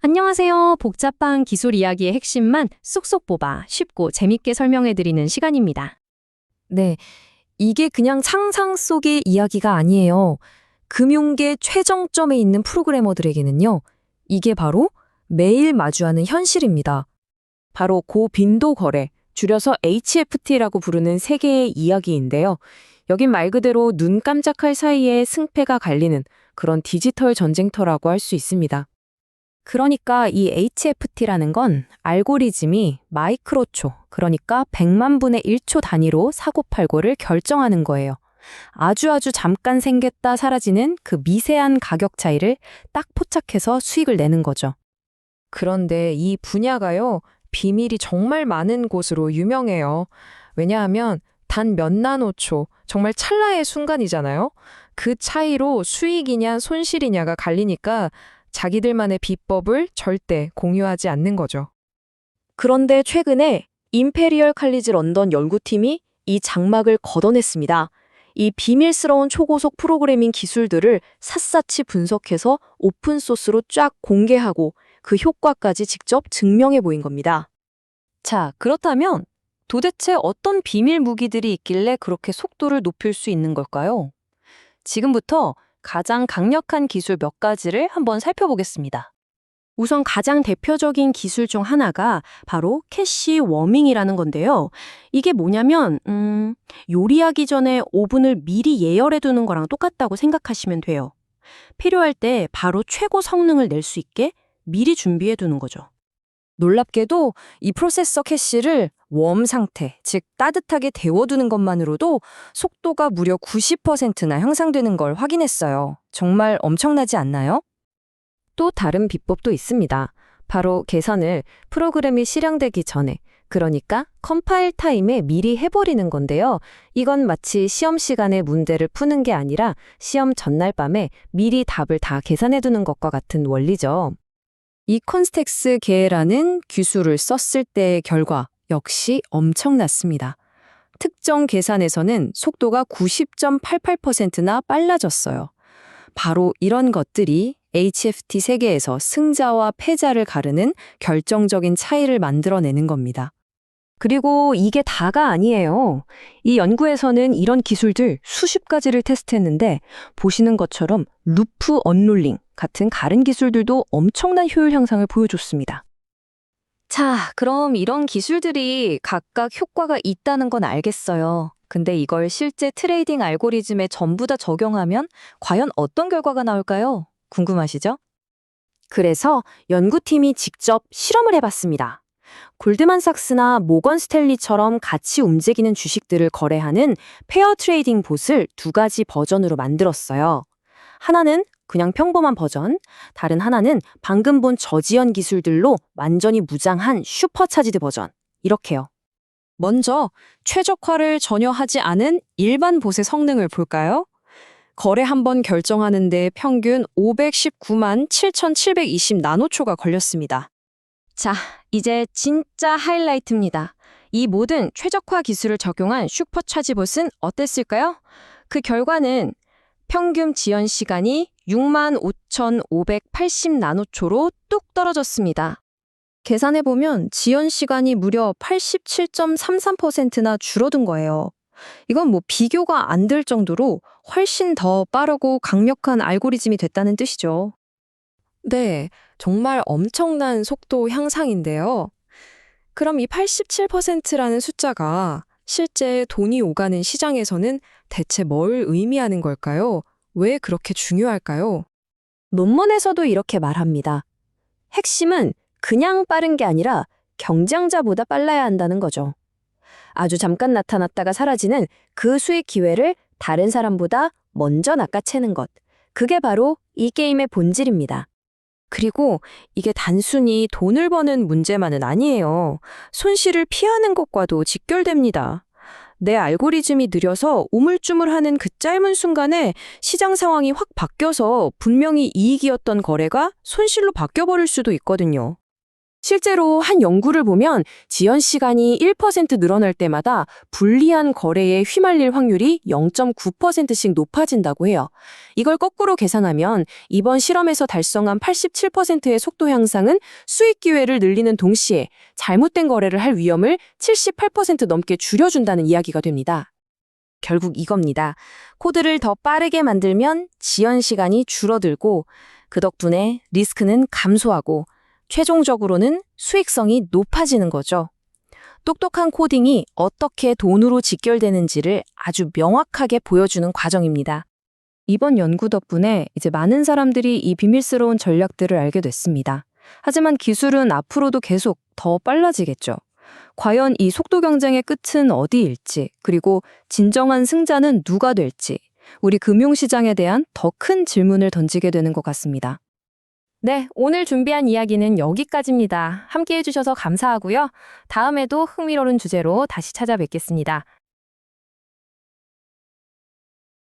안녕하세요. 복잡한 기술 이야기의 핵심만 쏙쏙 뽑아 쉽고 재밌게 설명해드리는 시간입니다. 네, 이게 그냥 상상 속의 이야기가 아니에요. 금융계 최정점에 있는 프로그래머들에게는요, 이게 바로 매일 마주하는 현실입니다. 바로 고빈도 거래, 줄여서 HFT라고 부르는 세계의 이야기인데요. 여긴 말 그대로 눈 깜짝할 사이에 승패가 갈리는 그런 디지털 전쟁터라고 할 수 있습니다. 그러니까 이 HFT라는 건 알고리즘이 마이크로초, 그러니까 100만 분의 1초 단위로 사고팔고를 결정하는 거예요. 아주 잠깐 생겼다 사라지는 그 미세한 가격 차이를 딱 포착해서 수익을 내는 거죠. 그런데 이 분야가요, 비밀이 정말 많은 곳으로 유명해요. 왜냐하면 단 몇 나노초, 정말 찰나의 순간이잖아요. 그 차이로 수익이냐 손실이냐가 갈리니까 자기들만의 비법을 절대 공유하지 않는 거죠. 그런데 최근에 임페리얼 칼리지 런던 연구팀이 이 장막을 걷어냈습니다. 이 비밀스러운 초고속 프로그래밍 기술들을 샅샅이 분석해서 오픈소스로 쫙 공개하고 그 효과까지 직접 증명해 보인 겁니다. 자, 그렇다면 도대체 어떤 비밀 무기들이 있길래 그렇게 속도를 높일 수 있는 걸까요? 지금부터 가장 강력한 기술 몇 가지를 한번 살펴보겠습니다. 우선 가장 대표적인 기술 중 하나가 바로 캐시 워밍이라는 건데요. 이게 뭐냐면 요리하기 전에 오븐을 미리 예열해 두는 거랑 똑같다고 생각하시면 돼요. 필요할 때 바로 최고 성능을 낼 수 있게 미리 준비해 두는 거죠. 놀랍게도 이 프로세서 캐시를 웜 상태, 즉 따뜻하게 데워두는 것만으로도 속도가 무려 90%나 향상되는 걸 확인했어요. 정말 엄청나지 않나요? 또 다른 비법도 있습니다. 바로 계산을 프로그램이 실행되기 전에, 그러니까 컴파일 타임에 미리 해버리는 건데요. 이건 마치 시험 시간에 문제를 푸는 게 아니라 시험 전날 밤에 미리 답을 다 계산해두는 것과 같은 원리죠. 이 콘스텍스 계라는 기술을 썼을 때의 결과 역시 엄청났습니다. 특정 계산에서는 속도가 90.88%나 빨라졌어요. 바로 이런 것들이 HFT 세계에서 승자와 패자를 가르는 결정적인 차이를 만들어내는 겁니다. 그리고 이게 다가 아니에요. 이 연구에서는 이런 기술들 수십 가지를 테스트했는데 보시는 것처럼 루프 언롤링 같은 다른 기술들도 엄청난 효율 향상을 보여줬습니다. 자, 그럼 이런 기술들이 각각 효과가 있다는 건 알겠어요. 근데 이걸 실제 트레이딩 알고리즘에 전부 다 적용하면 과연 어떤 결과가 나올까요? 궁금하시죠? 그래서 연구팀이 직접 실험을 해봤습니다. 골드만삭스나 모건 스탠리처럼 같이 움직이는 주식들을 거래하는 페어 트레이딩 봇을 두 가지 버전으로 만들었어요. 하나는 그냥 평범한 버전, 다른 하나는 방금 본 저지연 기술들로 완전히 무장한 슈퍼차지드 버전. 이렇게요. 먼저 최적화를 전혀 하지 않은 일반 봇의 성능을 볼까요? 거래 한 번 결정하는데 평균 519만 7,720 나노초가 걸렸습니다. 자, 이제 진짜 하이라이트입니다. 이 모든 최적화 기술을 적용한 슈퍼차지봇은 어땠을까요? 그 결과는 평균 지연 시간이 65,580 나노초로 뚝 떨어졌습니다. 계산해보면 지연 시간이 무려 87.33%나 줄어든 거예요. 이건 뭐 비교가 안 될 정도로 훨씬 더 빠르고 강력한 알고리즘이 됐다는 뜻이죠. 네, 정말 엄청난 속도 향상인데요. 그럼 이 87%라는 숫자가 실제 돈이 오가는 시장에서는 대체 뭘 의미하는 걸까요? 왜 그렇게 중요할까요? 논문에서도 이렇게 말합니다. 핵심은 그냥 빠른 게 아니라 경쟁자보다 빨라야 한다는 거죠. 아주 잠깐 나타났다가 사라지는 그 수익 기회를 다른 사람보다 먼저 낚아채는 것. 그게 바로 이 게임의 본질입니다. 그리고 이게 단순히 돈을 버는 문제만은 아니에요. 손실을 피하는 것과도 직결됩니다. 내 알고리즘이 느려서 우물쭈물하는 그 짧은 순간에 시장 상황이 확 바뀌어서 분명히 이익이었던 거래가 손실로 바뀌어버릴 수도 있거든요. 실제로 한 연구를 보면 지연 시간이 1% 늘어날 때마다 불리한 거래에 휘말릴 확률이 0.9%씩 높아진다고 해요. 이걸 거꾸로 계산하면 이번 실험에서 달성한 87%의 속도 향상은 수익 기회를 늘리는 동시에 잘못된 거래를 할 위험을 78% 넘게 줄여준다는 이야기가 됩니다. 결국 이겁니다. 코드를 더 빠르게 만들면 지연 시간이 줄어들고 그 덕분에 리스크는 감소하고 최종적으로는 수익성이 높아지는 거죠. 똑똑한 코딩이 어떻게 돈으로 직결되는지를 아주 명확하게 보여주는 과정입니다. 이번 연구 덕분에 이제 많은 사람들이 이 비밀스러운 전략들을 알게 됐습니다. 하지만 기술은 앞으로도 계속 더 빨라지겠죠. 과연 이 속도 경쟁의 끝은 어디일지, 그리고 진정한 승자는 누가 될지, 우리 금융시장에 대한 더 큰 질문을 던지게 되는 것 같습니다. 네, 오늘 준비한 이야기는 여기까지입니다. 함께 해주셔서 감사하고요. 다음에도 흥미로운 주제로 다시 찾아뵙겠습니다.